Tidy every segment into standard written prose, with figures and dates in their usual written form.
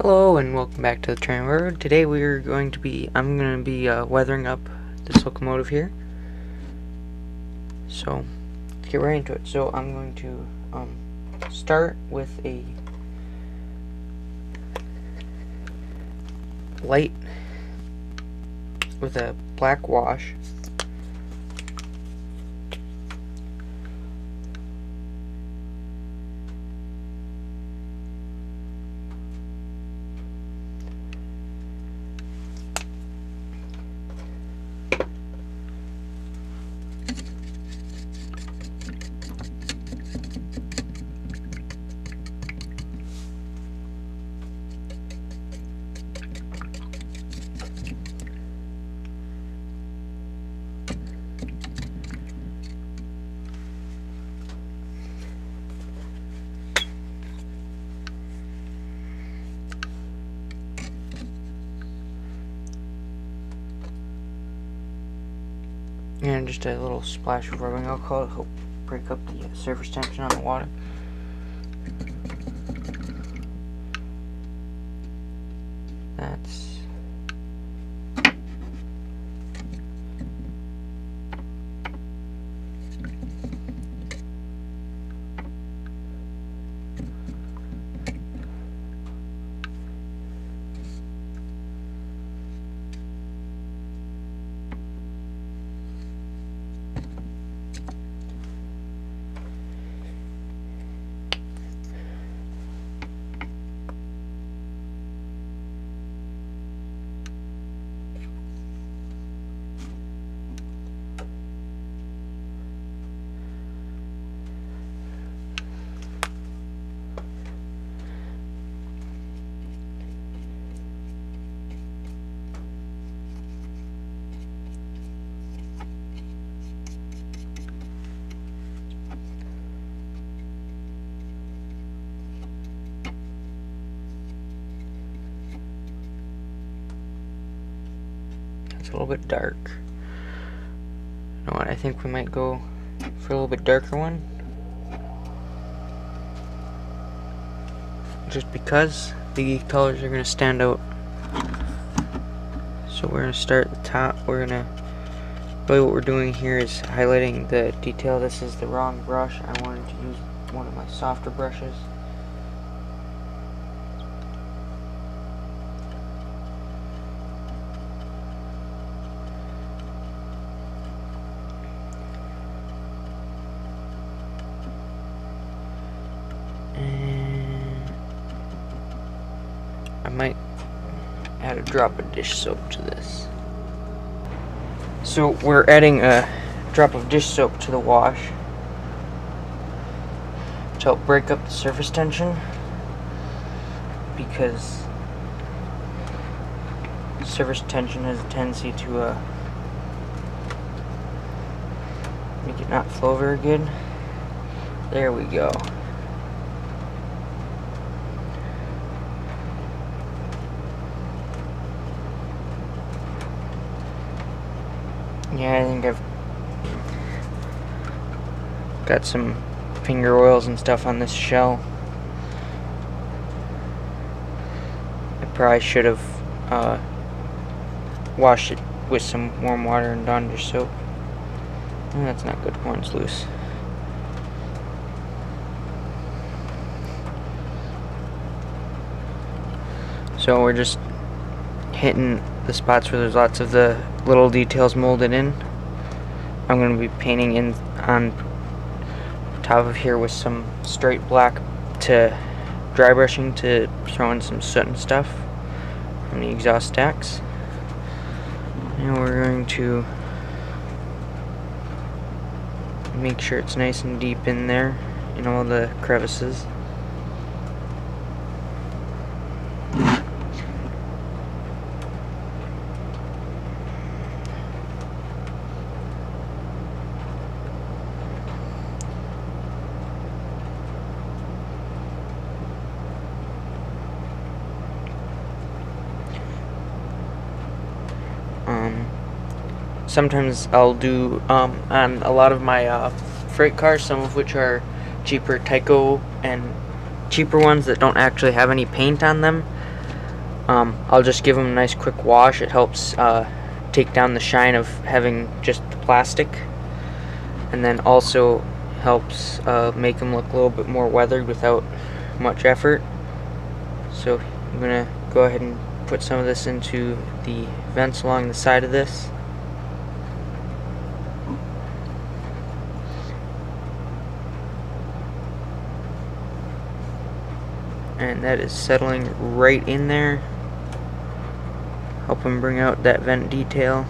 Hello and welcome back to the Train Road. Today I'm going to be weathering up this locomotive here. So let's get right into it. So I'm going to start with a light with a black wash. And just a little splash of rubbing alcohol to help break up the surface tension on the water. That's a little bit dark. You know what? I think we might go for a little bit darker one, just because the colors are going to stand out. So we're going to start at the top. Really what we're doing here is highlighting the detail. This is the wrong brush. I wanted to use one of my softer brushes. I might add a drop of dish soap to this. So we're adding a drop of dish soap to the wash to help break up the surface tension, because surface tension has a tendency to make it not flow very good. There we go. Yeah, I think I've got some finger oils and stuff on this shell. I probably should have washed it with some warm water and Dawn dish soap. That's not good when it's loose. So we're just hitting the spots where there's lots of the little details molded in. I'm going to be painting in on top of here with some straight black to dry brushing to throw in some soot and stuff from the exhaust stacks. And we're going to make sure it's nice and deep in there in all the crevices. Sometimes I'll do on a lot of my freight cars, some of which are cheaper Tyco and cheaper ones that don't actually have any paint on them. I'll just give them a nice quick wash. It helps take down the shine of having just the plastic, and then also helps make them look a little bit more weathered without much effort. So I'm gonna go ahead and put some of this into the vents along the side of this. And that is settling right in there, helping bring out that vent detail.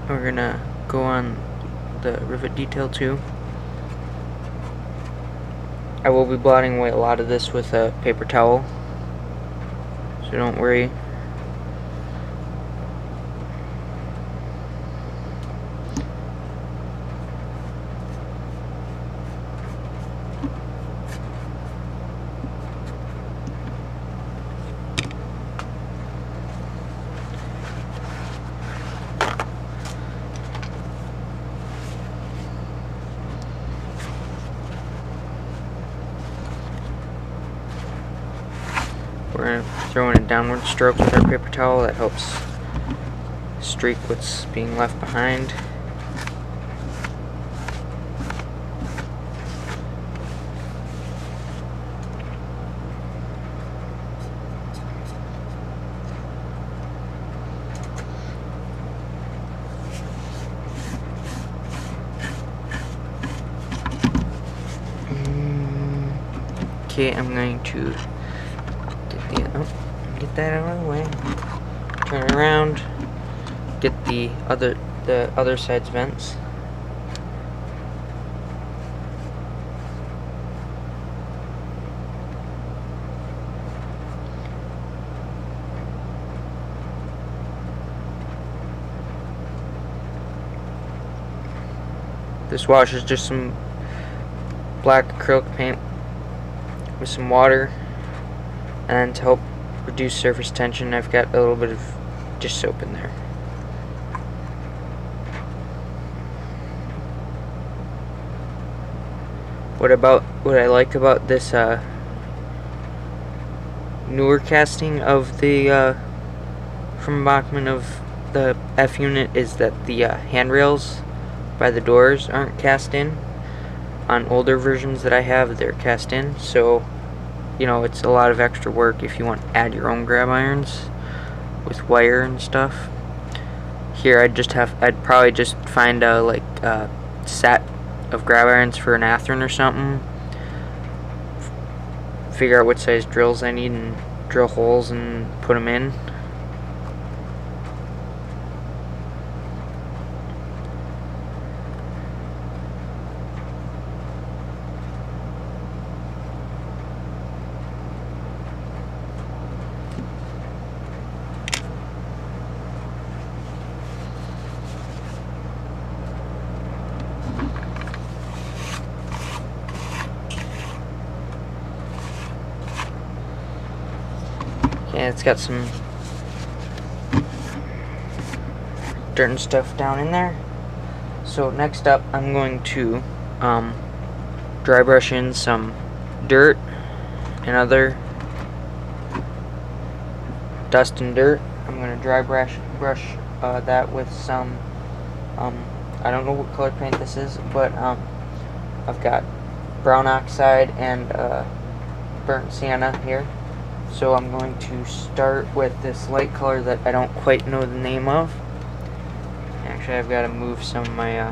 We're gonna go on the rivet detail too. I will be blotting away a lot of this with a paper towel, so don't worry. We're going to throw in a downward stroke with our paper towel that helps streak what's being left behind. Okay, I'm going to get that out of the way. Turn it around. Get the other side's vents. This wash is just some black acrylic paint with some water, and to help reduce surface tension, I've got a little bit of dish soap in there. What I like about this newer casting of the from Bachmann of the F unit is that the handrails by the doors aren't cast in. On older versions that I have, they're cast in, so you know, it's a lot of extra work if you want to add your own grab irons with wire and stuff. Here I'd probably just find a set of grab irons for an Athearn or something, figure out what size drills I need and drill holes and put them in. Okay, it's got some dirt and stuff down in there. So next up, I'm going to dry brush in some dirt and other dust and dirt. I'm going to dry brush that with some I don't know what color paint this is, but I've got brown oxide and burnt sienna here. So I'm going to start with this light color that I don't quite know the name of. Actually, I've got to move some of my,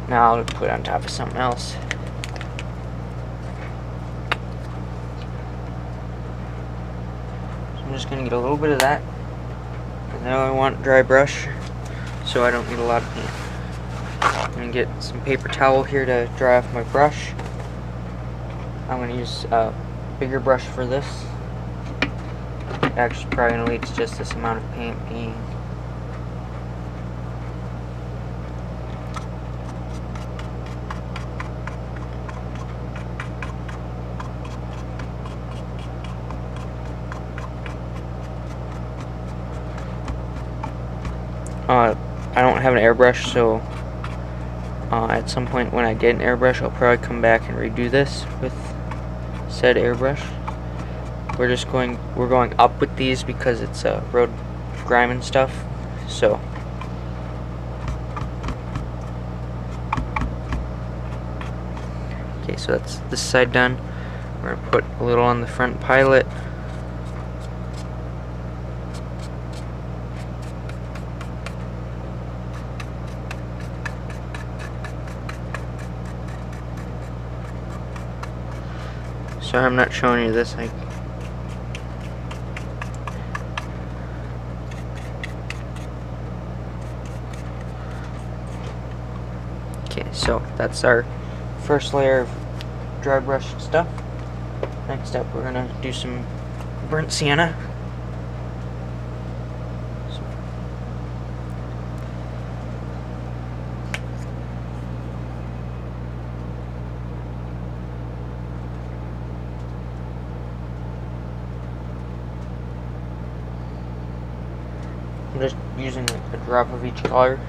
now I'll put it on top of something else. So I'm just going to get a little bit of that. And now I want dry brush, so I don't need a lot of paint. I'm going to get some paper towel here to dry off my brush. I'm going to use a bigger brush for this. Actually, probably going to lead to just this amount of paint being I don't have an airbrush, so at some point when I get an airbrush, I'll probably come back and redo this with said airbrush. We're going up with these because it's road grime and stuff. So okay, so that's this side done. We're gonna put a little on the front pilot. Sorry, I'm not showing you this. Okay, so that's our first layer of dry brush stuff. Next up, we're gonna do some burnt sienna. I'm just using like a drop of each color.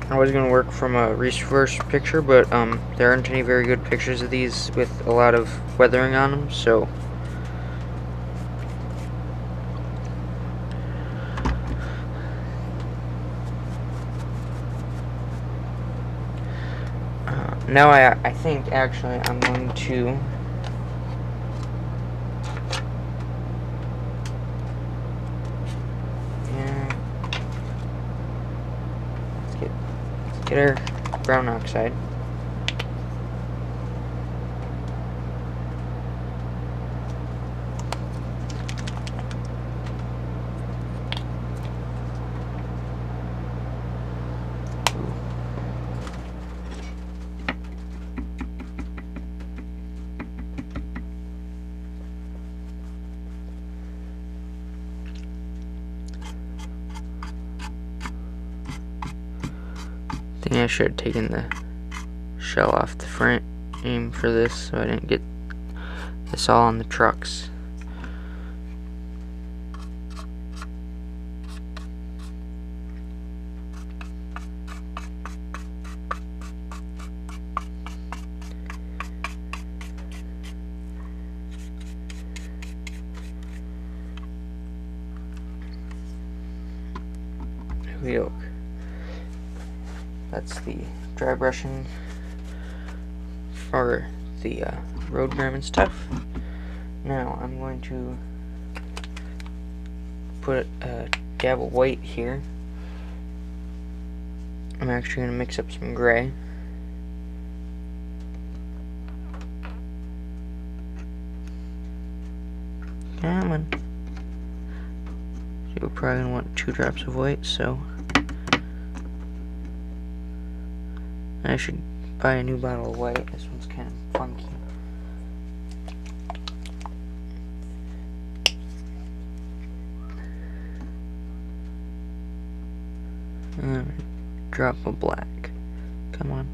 I was going to work from a reverse picture, but there aren't any very good pictures of these with a lot of weathering on them, so now I think actually I'm going to get our brown oxide. I think I should have taken the shell off the front frame for this so I didn't get this all on the trucks. Here we go. That's the dry brushing for the road grime and stuff. Now I'm going to put a dab of white here. I'm actually going to mix up some gray. Come on. So we're probably going to want 2 drops of white, so I should buy a new bottle of white. This one's kind of funky. And drop a black. Come on.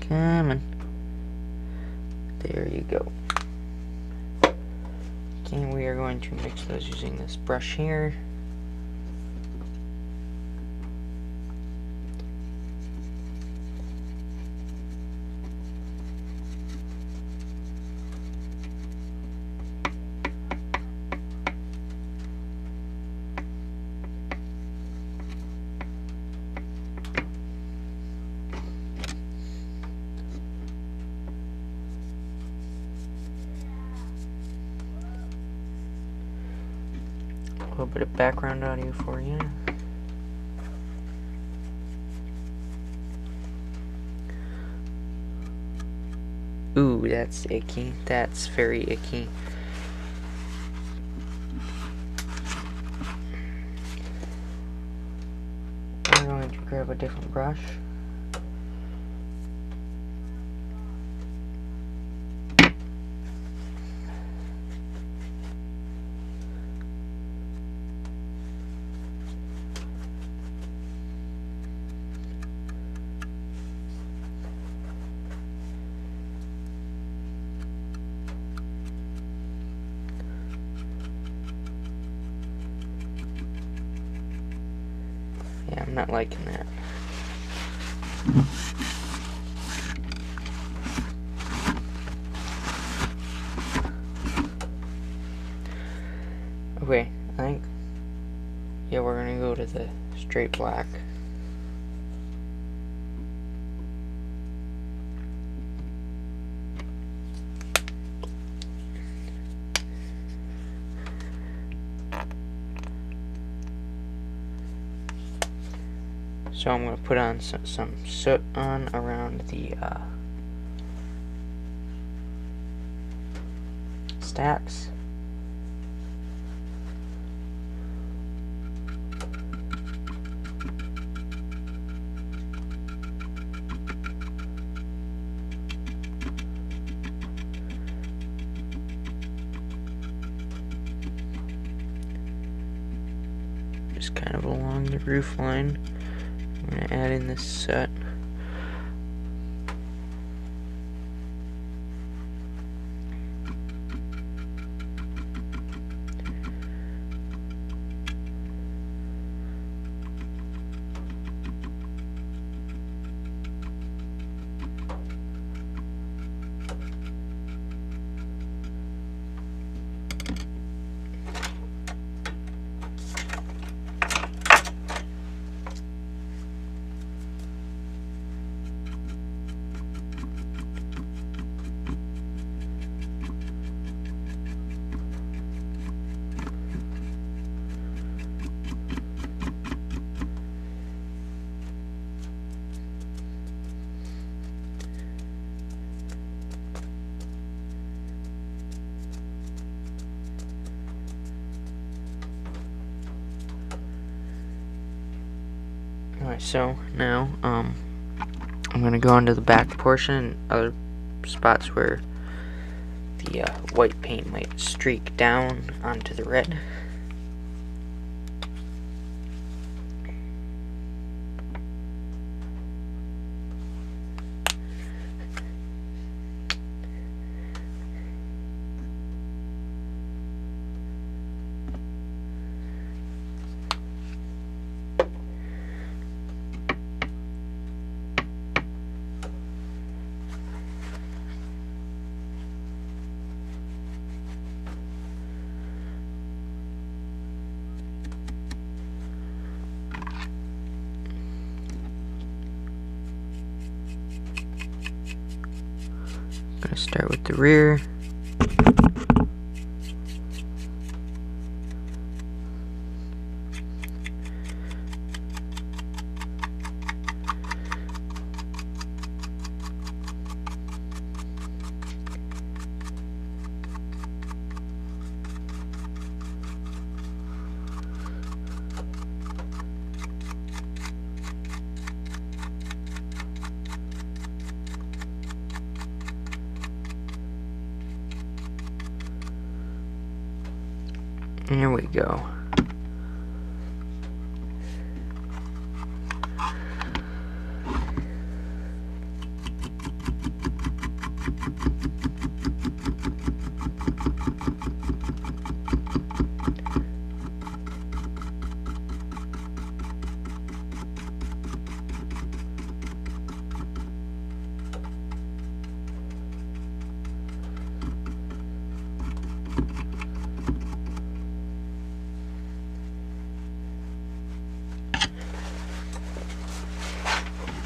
Come on. There you go. Okay, we are going to mix those using this brush here. A little bit of background audio for you. Ooh, that's icky. That's very icky. I'm going to grab a different brush. Yeah, I'm not liking that. Okay, I think, yeah, we're gonna go to the straight black. So I'm going to put on some soot on around the stacks. Just kind of along the roof line. I'm going to add in this soot. Alright, so now I'm gonna go into the back portion and other spots where the white paint might streak down onto the red. I'm gonna start with the rear. Here we go.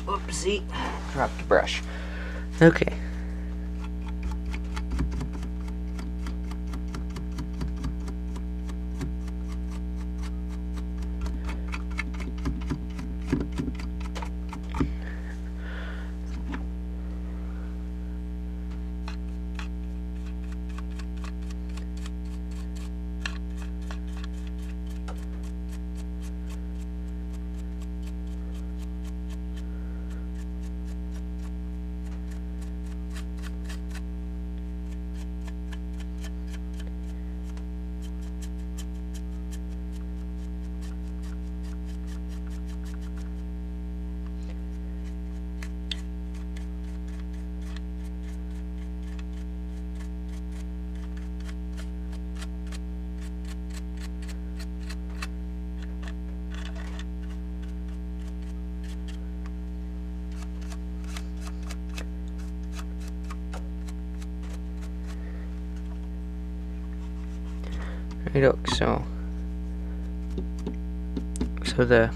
Oopsie, dropped the brush. Okay. Look, so the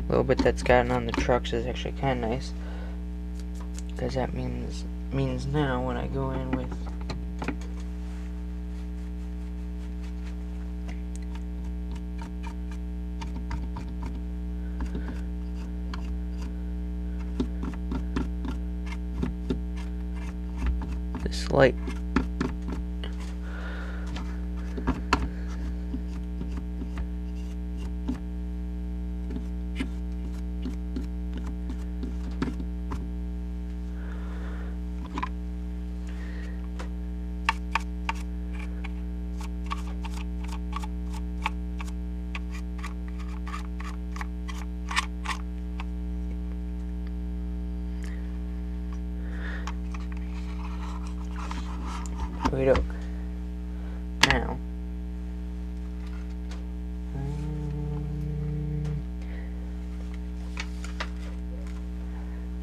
little bit that's gotten on the trucks is actually kind of nice, because that means now when I go in with this light, wait up. Now,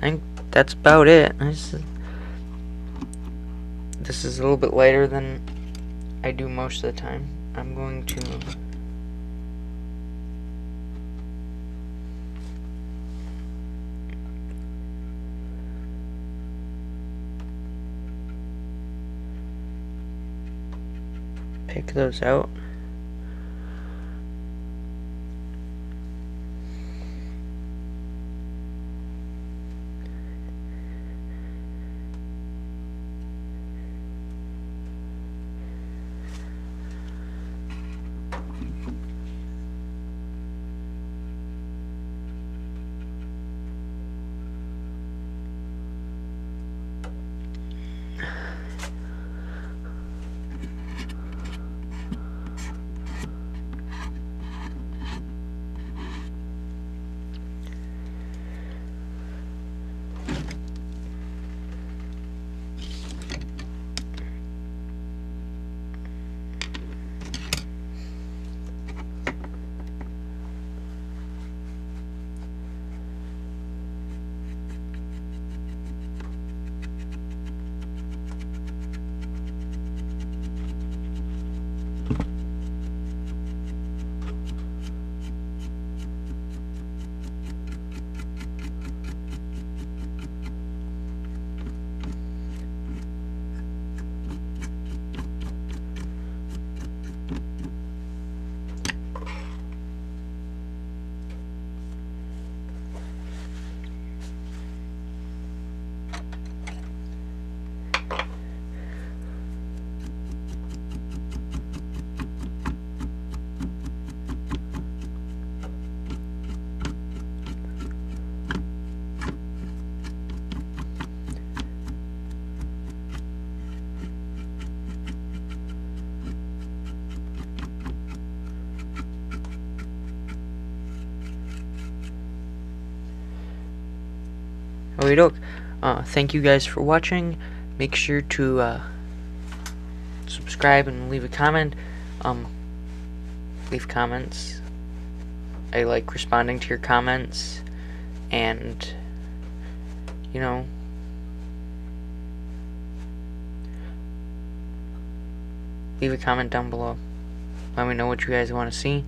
I think that's about it. This is a little bit lighter than I do most of the time. I'm going to pick those out. Okie doke. Thank you guys for watching. Make sure to subscribe and leave a comment. Leave comments. I like responding to your comments, and you know, leave a comment down below. Let me know what you guys want to see.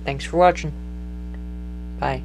Thanks for watching. Bye.